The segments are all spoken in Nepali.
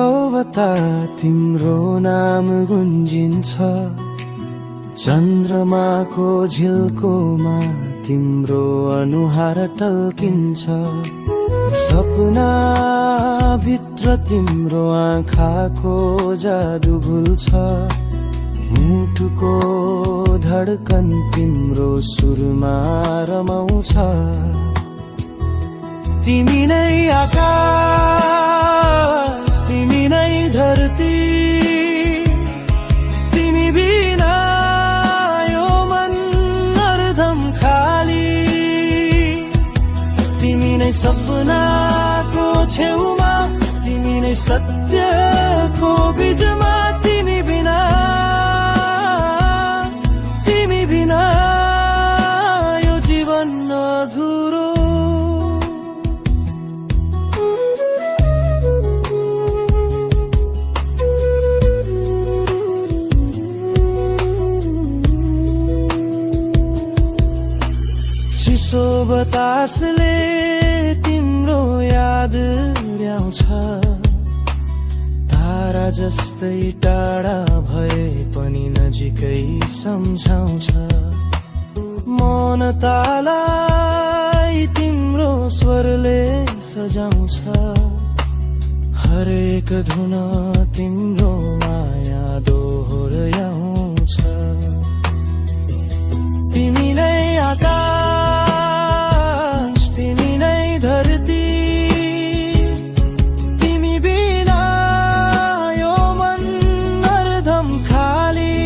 चिसोबता तिम्रो नाम गुन्जिन्छ, चन्द्रमाको झिल्कोमा तिम्रो अनुहार टल्किन्छ। सपना भित्र तिम्रो आँखाको जादु भुल्छ, मुटुको धड्कन तिम्रो सुरमा रमाउँछ। तिमी नै आकाश, तिमी नै धरती, तिमी बिना यो मन अर्धम खाली। तिमी नै सपनाको छेउमा, तिमी नै सत्यको बीचमा। तिमी बिना यो जीवन अधुरो। चिसो बतासले तिम्रो याद ल्याउँछ, तारा जस्तै टाढा भए पनि नजिकै सम्झाउँछ। मन तालाई तिम्रो स्वरले सजाउँछ, हरेक धुन तिम्रो माया दोहोर्याउँछ। तिमी नै आकाश, तिमी नै धरती, तिमी बिना यो मन अर्धम खाली।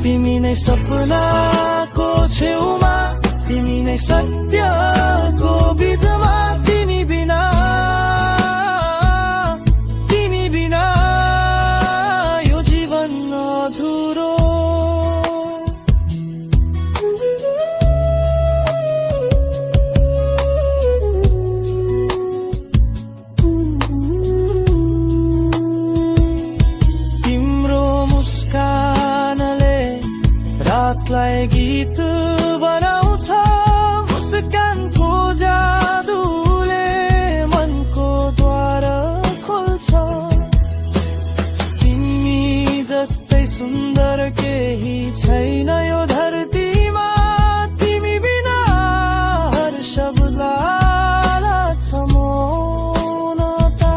तिमी नै सपनाको छेउमा, तिमी नै सत्यको बीचमा। तिमी बिना यो जीवन अधुरो। रातलाई गीत बनाउँछ, मुस्कानको जादुले मनको द्वार खोल्छ। तिमी जस्तै सुन्दर केही छैन यो धरतीमा। तिमी बिना हर शब्दलाई लाग्छ मौनता।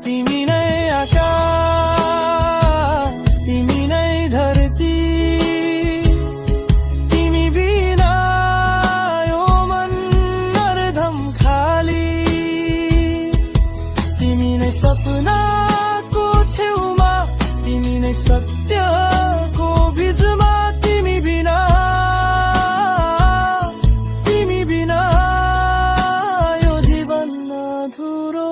तिमी नै आकाश, तिमी नै धरती, तिमी बिना यो मन अर्धम खाली। तिमी नै सपनाको छेउमा, तिमी नै सत्यको बीचमा। तिमी बिना यो जीवन अधुरो।